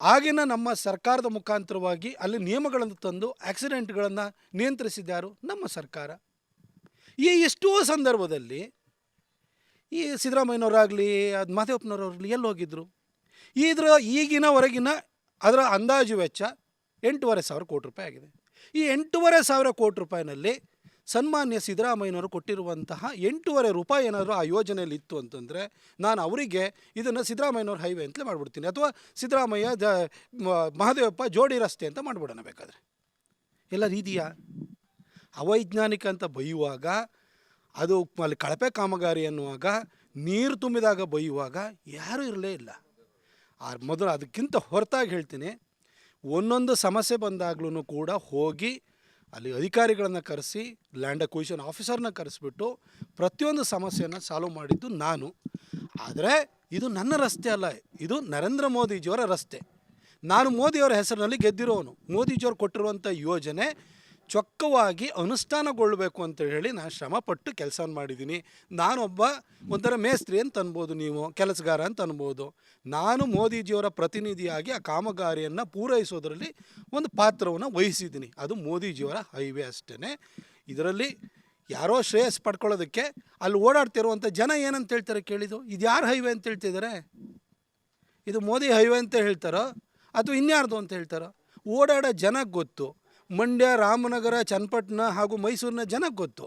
ಆಗಿನ ನಮ್ಮ ಸರ್ಕಾರದ ಮುಖಾಂತರವಾಗಿ ಅಲ್ಲಿ ನಿಯಮಗಳನ್ನು ತಂದು ಆಕ್ಸಿಡೆಂಟ್ಗಳನ್ನು ನಿಯಂತ್ರಿಸಿದ್ಯಾರು ನಮ್ಮ ಸರ್ಕಾರ. ಈ ಎಷ್ಟೋ ಸಂದರ್ಭದಲ್ಲಿ ಈ ಸಿದ್ದರಾಮಯ್ಯನವರಾಗಲಿ ಅದು ಮಹದೇವಪ್ಪನವರಾಗಲಿ ಎಲ್ಲಿ ಹೋಗಿದ್ರು? ಇದರ ಈಗಿನವರೆಗಿನ ಅದರ ಅಂದಾಜು ವೆಚ್ಚ 8,500 ಕೋಟಿ ರೂಪಾಯಿ ಆಗಿದೆ. ಈ 8,500 ಕೋಟಿ ರೂಪಾಯಿನಲ್ಲಿ ಸನ್ಮಾನ್ಯ ಸಿದ್ದರಾಮಯ್ಯನವರು ಕೊಟ್ಟಿರುವಂತಹ 8,500 ರೂಪಾಯಿ ಏನಾದರೂ ಆ ಯೋಜನೆಯಲ್ಲಿ ಇತ್ತು ಅಂತಂದರೆ ನಾನು ಅವರಿಗೆ ಇದನ್ನು ಸಿದ್ದರಾಮಯ್ಯನವ್ರ ಹೈವೇ ಅಂತಲೇ ಮಾಡಿಬಿಡ್ತೀನಿ, ಅಥವಾ ಸಿದ್ದರಾಮಯ್ಯ ಮಹದೇವಪ್ಪ ಜೋಡಿ ರಸ್ತೆ ಅಂತ ಮಾಡಿಬಿಡೋಣ ಬೇಕಾದರೆ. ಎಲ್ಲ ಇದೆಯಾ? ಅವೈಜ್ಞಾನಿಕ ಅಂತ ಬೈಯುವಾಗ, ಅದು ಅಲ್ಲಿ ಕಳಪೆ ಕಾಮಗಾರಿ ಅನ್ನುವಾಗ, ನೀರು ತುಂಬಿದಾಗ ಬೈಯುವಾಗ ಯಾರೂ ಇರಲೇ ಇಲ್ಲ. ಮೊದಲು ಅದಕ್ಕಿಂತ ಹೊರತಾಗಿ ಹೇಳ್ತೀನಿ, ಒಂದೊಂದು ಸಮಸ್ಯೆ ಬಂದಾಗ್ಲೂ ಕೂಡ ಹೋಗಿ ಅಲ್ಲಿ ಅಧಿಕಾರಿಗಳನ್ನು ಕರೆಸಿ, ಲ್ಯಾಂಡ್ ಅಕ್ವಿಸಿಷನ್ ಆಫೀಸರ್ನ ಕರೆಸಿಬಿಟ್ಟು ಪ್ರತಿಯೊಂದು ಸಮಸ್ಯೆಯನ್ನು ಸಾಲ್ವ್ ಮಾಡಿದ್ದು ನಾನು. ಆದರೆ ಇದು ನನ್ನ ರಸ್ತೆ ಅಲ್ಲ, ಇದು ನರೇಂದ್ರ ಮೋದಿಜಿಯವರ ರಸ್ತೆ. ನಾನು ಮೋದಿಯವರ ಹೆಸರಿನಲ್ಲಿ ಗೆದ್ದಿರೋನು. ಮೋದಿಜಿಯವರು ಕೊಟ್ಟಿರುವಂಥ ಯೋಜನೆ ಚೊಕ್ಕವಾಗಿ ಅನುಷ್ಠಾನಗೊಳ್ಳಬೇಕು ಅಂತ ಹೇಳಿ ನಾನು ಶ್ರಮಪಟ್ಟು ಕೆಲಸ ಮಾಡಿದ್ದೀನಿ. ನಾನೊಬ್ಬ ಒಂಥರ ಮೇಸ್ತ್ರಿ ಅಂತ ಅನ್ಬೋದು, ನೀವು ಕೆಲಸಗಾರ ಅಂತ ಅನ್ಬೋದು. ನಾನು ಮೋದಿಜಿಯವರ ಪ್ರತಿನಿಧಿಯಾಗಿ ಆ ಕಾಮಗಾರಿಯನ್ನು ಪೂರೈಸೋದರಲ್ಲಿ ಒಂದು ಪಾತ್ರವನ್ನು ವಹಿಸಿದ್ದೀನಿ. ಅದು ಮೋದಿಜಿಯವರ ಹೈವೇ ಅಷ್ಟೇ. ಇದರಲ್ಲಿ ಯಾರೋ ಶ್ರೇಯಸ್ ಪಡ್ಕೊಳ್ಳೋದಕ್ಕೆ ಅಲ್ಲಿ ಓಡಾಡ್ತಿರುವಂಥ ಜನ ಏನಂತ ಹೇಳ್ತಾರೆ ಕೇಳಿದ್ದು? ಇದು ಯಾರು ಹೈವೇ ಅಂತ ಹೇಳ್ತಿದ್ದಾರೆ? ಇದು ಮೋದಿ ಹೈವೇ ಅಂತ ಹೇಳ್ತಾರೋ ಅಥವಾ ಇನ್ಯಾರ್ದು ಅಂತ ಹೇಳ್ತಾರೋ? ಓಡಾಡೋ ಜನಕ್ಕೆ ಗೊತ್ತು. ಮಂಡ್ಯ, ರಾಮನಗರ, ಚನ್ನಪಟ್ಟಣ ಹಾಗೂ ಮೈಸೂರಿನ ಜನಕ್ಕೆ ಗೊತ್ತು.